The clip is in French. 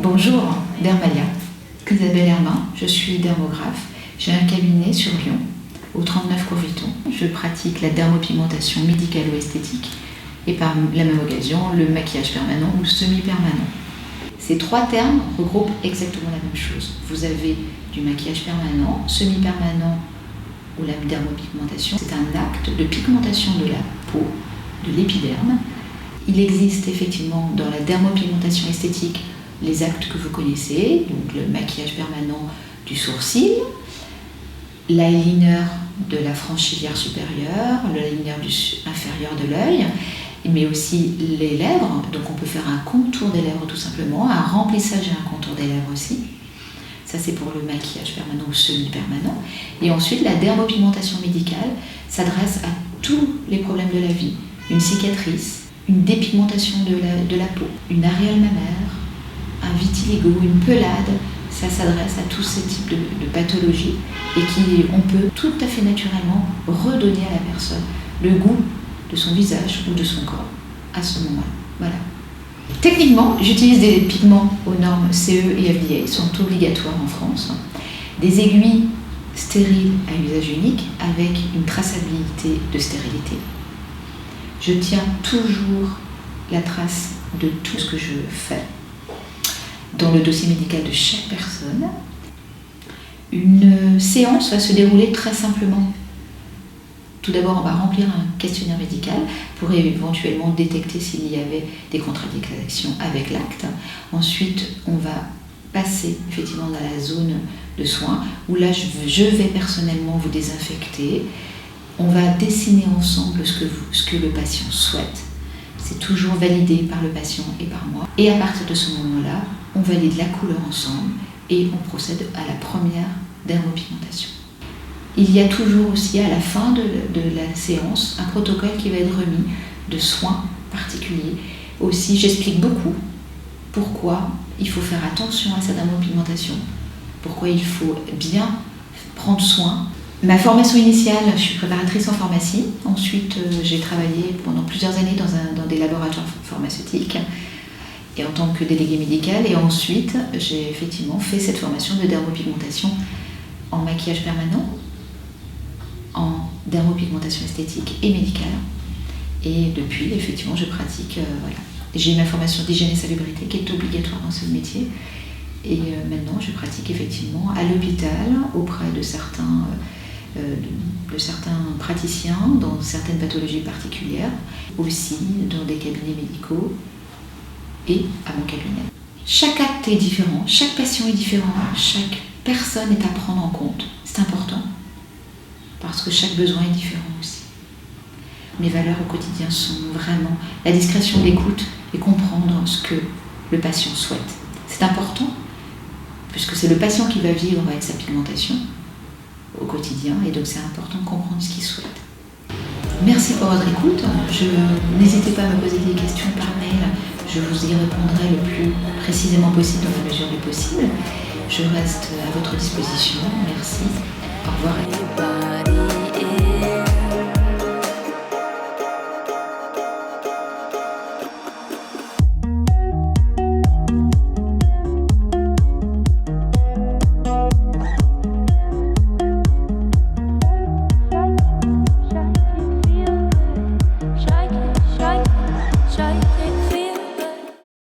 Bonjour, Dermalia. Isabelle Hermin, je suis dermographe. J'ai un cabinet sur Lyon, au 39 Courviton. Je pratique la dermopigmentation médicalo-esthétique et par la même occasion le maquillage permanent ou semi-permanent. Ces trois termes regroupent exactement la même chose. Vous avez du maquillage permanent, semi-permanent ou la dermopigmentation. C'est un acte de pigmentation de la peau, de l'épiderme. Il existe effectivement dans la dermopigmentation esthétique les actes que vous connaissez, donc le maquillage permanent du sourcil, l'eyeliner de la frange ciliaire supérieure, l'eyeliner inférieur de l'œil, mais aussi les lèvres. Donc on peut faire un contour des lèvres tout simplement, un remplissage et un contour des lèvres aussi. Ça c'est pour le maquillage permanent ou semi-permanent. Et ensuite la dermopigmentation médicale s'adresse à tous les problèmes de la vie. Une cicatrice, une dépigmentation de la peau, une aréole mammaire, un vitiligo, une pelade, ça s'adresse à tous ces types de pathologies et on peut tout à fait naturellement redonner à la personne le goût de son visage ou de son corps à ce moment-là. Voilà. Techniquement, j'utilise des pigments aux normes CE et FDA, ils sont obligatoires en France. Des aiguilles stériles à usage unique avec une traçabilité de stérilité. Je tiens toujours la trace de tout ce que je fais dans le dossier médical de chaque personne. Une séance va se dérouler très simplement. Tout d'abord, on va remplir un questionnaire médical pour éventuellement détecter s'il y avait des contradictions avec l'acte. Ensuite, on va passer effectivement dans la zone de soins où là, je vais personnellement vous désinfecter. On va dessiner ensemble ce que le patient souhaite. C'est toujours validé par le patient et par moi. Et à partir de ce moment-là, on valide la couleur ensemble et on procède à la première dermopigmentation. Il y a toujours aussi à la fin de la séance un protocole qui va être remis de soins particuliers. Aussi, j'explique beaucoup pourquoi il faut faire attention à sa dermopigmentation, pourquoi il faut bien prendre soin. Ma formation initiale, je suis préparatrice en pharmacie. Ensuite, j'ai travaillé pendant plusieurs années dans des laboratoires pharmaceutiques et en tant que déléguée médicale. Et ensuite, j'ai effectivement fait cette formation de dermopigmentation en maquillage permanent, en dermopigmentation esthétique et médicale. Et depuis, effectivement, je pratique. Voilà. J'ai ma formation d'hygiène et salubrité qui est obligatoire dans ce métier. Et maintenant, je pratique effectivement à l'hôpital auprès de certains praticiens dans certaines pathologies particulières, aussi dans des cabinets médicaux et à mon cabinet. Chaque acte est différent, chaque patient est différent, chaque personne est à prendre en compte. C'est important parce que chaque besoin est différent aussi. Mes valeurs au quotidien sont vraiment la discrétion, l'écoute et comprendre ce que le patient souhaite. C'est important puisque c'est le patient qui va vivre avec sa pigmentation au quotidien et donc c'est important de comprendre ce qu'il souhaite. Merci pour votre écoute. N'hésitez pas à me poser des questions par mail. Je vous y répondrai le plus précisément possible dans la mesure du possible. Je reste à votre disposition. Merci. Au revoir.